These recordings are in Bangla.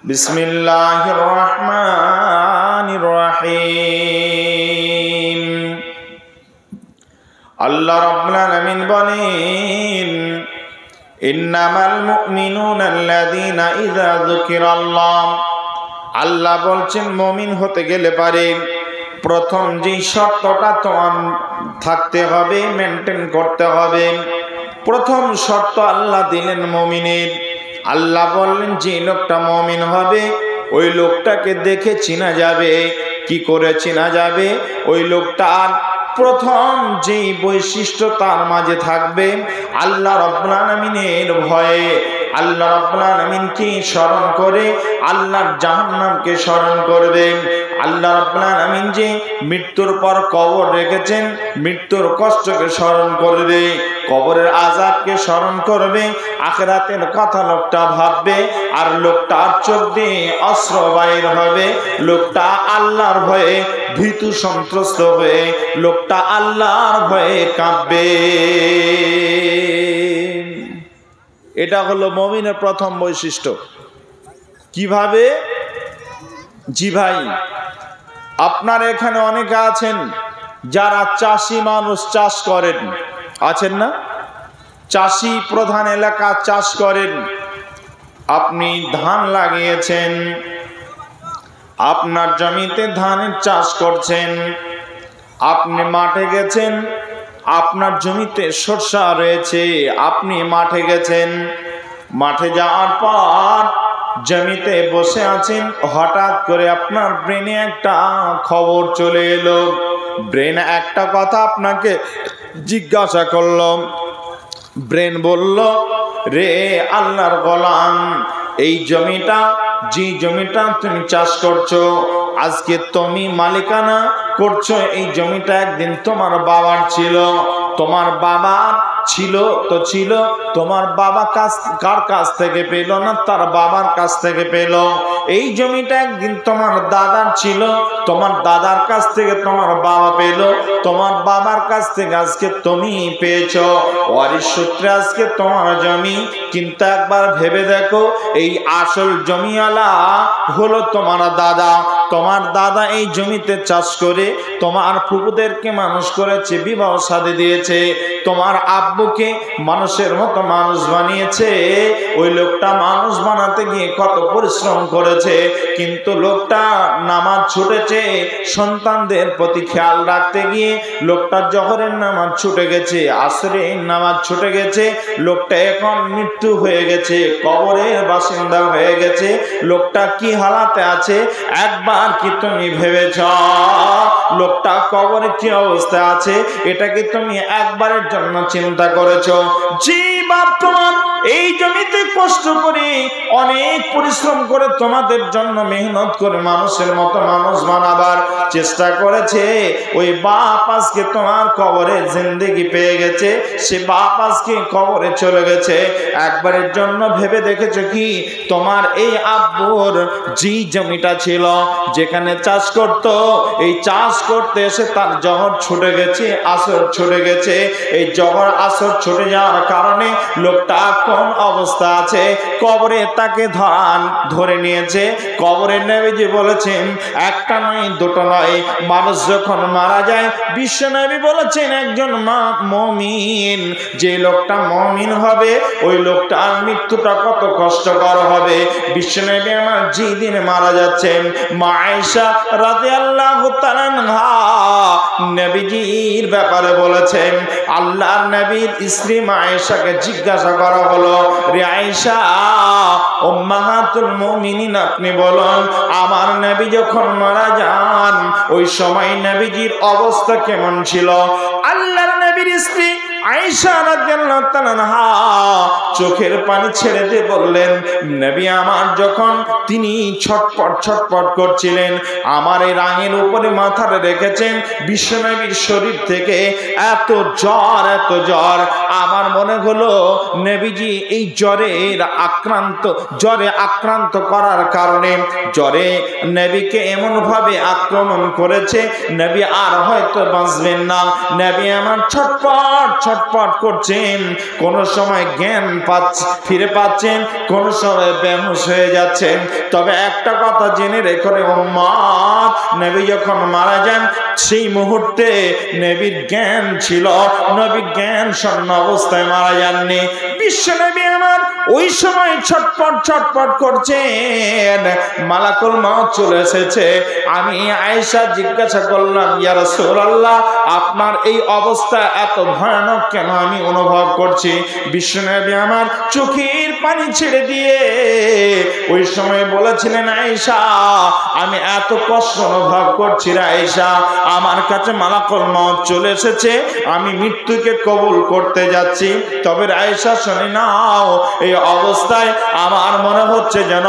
বিসমিল্লাহির রহমানির রহিম। আল্লাহ রাব্বুল আলামিন বলেন, ইন্নামাল মুমিনুনা আল্লাযীনা ইযা যুকিরাল্লাহ। আল্লাহ বলছেন, মুমিন হতে গেলে পারে প্রথম যে শর্তটা তোমার থাকতে হবে, মেনটেন করতে হবে। প্রথম শর্ত আল্লাহ দিলেন মুমিনের। আল্লাহ বললেন, যে লোকটা মুমিন হবে ওই লোকটাকে দেখে চেনা যাবে। কি করে চেনা যাবে? ওই লোকটার প্রথম যেই বৈশিষ্ট্য তার মাঝে থাকবে, আল্লাহ রাব্বুল আলামিনের ভয়ে, আল্লাহ রাব্বুল আলামিনকে স্মরণ করে আল্লাহর জাহান্নামকে স্মরণ করবে। আল্লাহ রাব্বুল আলামিন যে মৃত্যুর পর কবর রেখেছেন, মৃত্যুর কষ্টকে স্মরণ করবে, কবরের আযাবকে স্মরণ করবে, আখিরাতের কথা লোকটা ভাববে, আর লোকটার চোখ দিয়ে অশ্রু বাইর হবে। লোকটা আল্লাহর ভয়ে ভীতু সন্ত্রস্ত হয়ে, লোকটা আল্লাহর ভয়ে কাঁপবে। এটা হলো মুমিনের প্রথম বৈশিষ্ট্য। কিভাবে? জি ভাই, আপনার এখানে অনেকে আছেন যারা চাষি মানুষ, চাষ করেন, আছেন না? চাষি প্রধান এলাকা, চাষ করেন। আপনি ধান লাগিয়েছেন, আপনার জমিতে ধানের চাষ করছেন, আপনি মাঠে গেছেন, আপনার জমিতে সরষা রয়েছে, আপনি মাঠে গেছেন। মাঠে যাওয়ার পর জমিতে বসে আছেন, হঠাৎ করে আপনার ব্রেনে একটা খবর চলে এলো। ব্রেন একটা কথা আপনাকে জিজ্ঞাসা করলো। ব্রেন বলল, রে আল্লাহর গোলাম, এই জমিটা, যে জমিটা তুমি চাষ করছো, আজকে তুমি মালিকানা করছো, এই জমিটা একদিন তোমার বাবার ছিল। তোমার বাবার ছিল তো ছিল, তোমার বাবা কার কাছ থেকে পেল? না, তার বাবার কাছ থেকে পেল। এই জমিটা একদিন তোমার দাদার ছিল, তোমার দাদার কাছ থেকে তোমার বাবা পেল, তোমার বাবার কাছ থেকে আজকে তুমি পেয়েছো, ওয়ারিশ সূত্রে আজকে তোমার জমি। কিন্তু একবার ভেবে দেখো, এই আসল জমিওয়ালা হলো তোমার দাদা। তোমার দাদা এই জমিতে চাষ করে তোমার ফুপুদেরকে মানুষ করেছে, বিবাহ শাদী দিয়েছে, তোমার আব্বুকে মানুষের মতো মানুষ বানিয়েছে। ওই লোকটা মানুষ বানাতে গিয়ে কত পরিশ্রম করেছে, কিন্তু লোকটা নামাজ ছুটেছে, সন্তানদের প্রতি খেয়াল রাখতে গিয়ে লোকটা জোহরের নামাজ ছুটে গেছে, আসরের নামাজ ছুটে গেছে। লোকটা এখন মৃত্যু হয়ে গেছে, কবরের বাসিন্দা হয়ে গেছে। লোকটা কি হালাতে আছে একবার কি তুমি ভেবেছ? লোকটা কবরে কি অবস্থায় আছে এটা কি তুমি একবারের জন্য চিন্তা করেছো? জি বাপ, তোমার এই জমিতে কষ্ট করে অনেক পরিশ্রম করে তোমাদের জন্য মেহনত করে মানুষের মতো মানুষ বানাবার চেষ্টা করেছে। ওই বাপ আজকে তোমার কবরে জিন্দেগি পেয়ে গেছে, সে বাপ আজকে কবরে চলে গেছে। একবারের জন্য ভেবে দেখেছো কি তোমার এই আব্বুর যে জমিটা ছিল, যেখানে চাষ করত, এই চাষ করতে এসে তার জহর ছুটে গেছে, আসর ছুটে গেছে। এই জহর আসর ছুটে যাওয়ার কারণে লোকটা কোন অবস্থা আছে? কবরে তাকে ধরে নিয়েছে। কবরে নবীজি বলেছেন, একটা নয়, দুটো নয়, মানুষ যখন মারা যায়, বিশ্ব নবী বলেছেন, একজন মুমিন, যে লোকটা মুমিন হবে ওই লোকটার মৃত্যুটা কত কষ্টকর হবে। বিশ্ব নবী আমার যেদিন মারা যাচ্ছেন, মা আয়েশা রাদিয়াল্লাহু তাআলা আনহা নবীজির ব্যাপারে বলেছেন, আল্লাহর নবীর স্ত্রী মা আয়েশাকে জিজ্ঞাসা করা হলো, রে আয়েশা উম্মাহাতুল মুমিনিন, আপনি বলুন আমার নবী যখন মারা যান ওই সময় নবীজির অবস্থা কেমন ছিল? আল্লাহর নবীর স্ত্রী আয়েশা রাদিয়াল্লাহু তাআলা আনহা চোখের পানি ছেড়ে দিয়ে বললেন, নবী আমার যখন তিনি ছটপট করছিলেন, আমার এই রাঙের উপরে মাথাটা রেখেছেন, বিশ্বনবীর শরীর থেকে এত জ্বর, আমার মনে হলো নবীজি এই জ্বরে আক্রান্ত করার কারণে জ্বরে নবীকে এমন ভাবে আক্রমণ করেছে, নবী আর হয়তো বাঁচবেন না। নবী আমার ছটপট ছটফট করছেন, কোন সময় জ্ঞান ফিরে পাচ্ছেন, কোন সময় বেহুশ হয়ে যাচ্ছেন। তবে একটা কথা জেনে রেখো রে উম্মত, নবী যখন মারা যান সেই মুহূর্তে নবীর জ্ঞান ছিল, নবী জ্ঞান শূন্য অবস্থায় মারা যাননি। বিশ্ব নবী আমার ওই সময় ছটফট করছেন, মালাকুল মউত চলে এসেছে। আমি আয়েশা জিজ্ঞাসা করলাম, ইয়া রাসূলুল্লাহ, আপনার এই অবস্থা এত ভয়ানক কেন আমি অনুভব করছি? বিশ্ব নবী আমার চোখের পানি ছেড়ে দিয়ে ওই সময় বলেছিলেন, আয়েশা আমি এত কষ্ট অনুভব করছি রে আয়েশা, আমার কাছে মালাকুল মউত চলে এসেছে, আমি মৃত্যুকে কবুল করতে যাচ্ছি। তবে আয়েশা শুনে নাও, এই অবস্থায় আমার মনে হচ্ছে যেন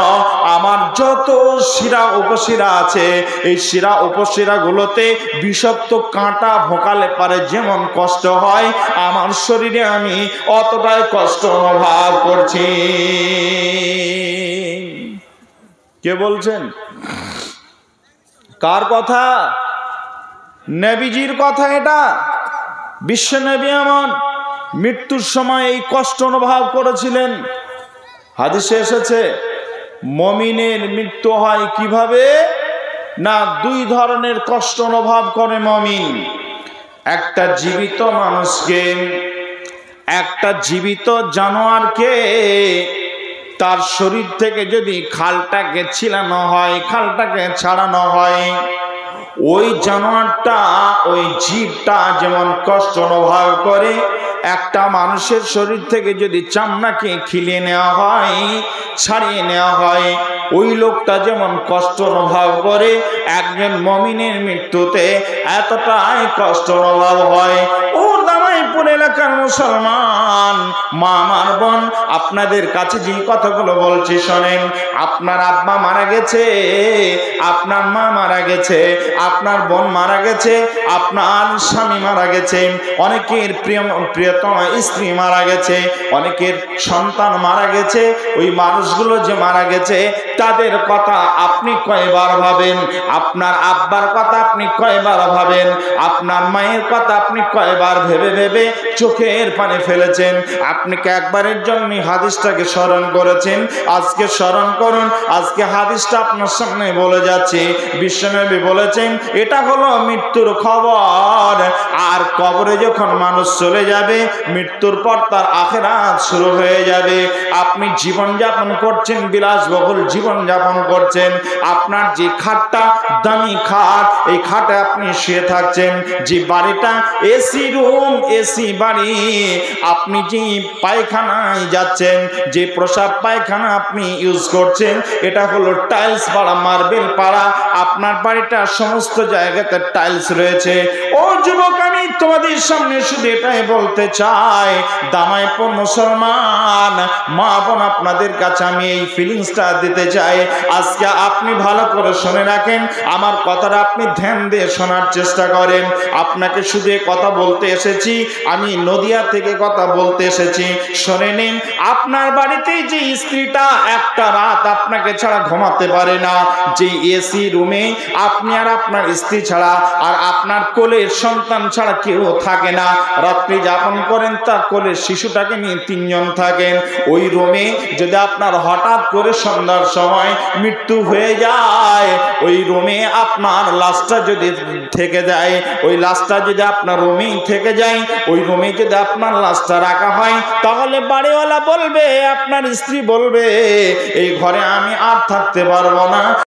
আমার যত শিরা উপশিরা আছে, এই শিরা উপশিরা গুলোতে বিষাক্ত কাঁটা ভোঁকালে পারে যেমন কষ্ট হয়, আমার শরীরে আমি অতটাই কষ্ট অনুভব করছি। কে বলছেন? কার কথা? নবীজির কথা এটা। বিশ্ব নবী আমার মৃত্যুর সময় এই কষ্ট অনুভব করেছিলেন। হাদিসে এসেছে মুমিনের মৃত্যু হয় কিভাবে না, দুই ধরনের কষ্ট অনুভব করে মুমিন। একটা জীবিত মানুষকে, একটা জীবিত জানোয়ারকে তার শরীর থেকে যদি খালটাকে ছিলানো হয়, খালটাকে ছাড়ানো হয়, ওই জানোয়ারটা, ওই জীবটা যেমন কষ্ট অনুভব করে, একটা মানুষের শরীর থেকে যদি চামড়াকে খিলিয়ে নেওয়া হয়, ছাড়িয়ে নেওয়া হয়, ওই লোকটা যেমন কষ্ট অনুভব করে, একজন মুমিনের মৃত্যুতে এতটাই কষ্ট অনুভব হয়। ও দামাইপুর এলাকার মুসলমান মা, আমার বোন, আপনাদের কাছে যে কথাগুলো বলছি শোনেন। আপনার আব্বা মারা গেছে, আপনার মা মারা গেছে, আপনার বোন মারা গেছে, আপনার স্বামী মারা গেছে, অনেকের প্রিয়তম স্ত্রী মারা গেছে, অনেকের সন্তান মারা গেছে। ওই মানুষগুলো যে মারা গেছে তাদের কথা আপনি কয়বার ভাবেন? আপনার আব্বার কথা আপনি কয়বার ভাবেন? আপনার মায়ের কথা আপনি কয়বার ভেবে ভেবে চোখের পানি ফেলেছেন? আপনি কি একবারের জন্য হাদিসটাকে স্মরণ করেছেন? আজকে স্মরণ করুন। আজকে হাদিসটা আপনার সামনে বলে যাচ্ছে। বিশ্বনবী বলেছেন এটা হলো মৃত্যুর খবর। আর কবরে যখন মানুষ চলে যাবে, মৃত্যুর পর তার আখিরাত শুরু হয়ে যাবে। আপনি জীবন যাপন করছেন, বিলাসবহুল জীবন যাপন করছেন, আপনার যে খাটটা দামি খাট, এই খাটে আপনি শুয়ে থাকছেন, যে বাড়িটা এসি রুম, এসি বাড়ি, আপনি যে পায়খানায় যাচ্ছেন, যে প্রসাব পায়খানা আপনি ইউজ করছেন, এটা হলো টাইলস পাড়া, মার্বেল পাড়া, আপনার বাড়িটা সমস্ত জায়গাতে টাইলস রয়েছে। ও যুবক, আমি তোমাদের সামনে শুধু এটাই বলতে চাই, দামাইপুর মুসলমান মা বোন, আপনাদের কাছে আমি এই ফিলিংসটা দিতে চাই। আজকে আপনি ভালো করে শুনে রাখেন, আমার কথাটা আপনি ধ্যান দিয়ে শোনার চেষ্টা করেন। আপনাকে শুধু কথা বলতে এসেছি, আমি নদিয়া থেকে কথা বলতে এসেছি। শুনে নিন, আপনার বাড়িতে যে স্ত্রীটা একটা রাত আপনাকে ছাড়া ঘুমাতে পারে না, যে এসি রুমে আপনি আর আপনার স্ত্রী ছাড়া আর আপনার কোলের সন্তান ছাড়া কেউ থাকে না, রাত্রি যাপন করেন, তার কোলের শিশুটাকে নিয়ে তিনজন থাকেন, ওই রুমে যদি আপনার হঠাৎ করে সন্ধ্যার সময় মৃত্যু হয়ে যায়, ওই রুমে আপনার লাশটা যদি থেকে যায়, ওই লাশটা যদি আপনার রুমেই থেকে যায়, ওই রুমে যদি আপনার লাশটা রাখা হয়, তাহলে বাড়িওয়ালা বলবে, আপনার স্ত্রী বলবে, এই ঘরে আমি আর থাকতে পারবো না।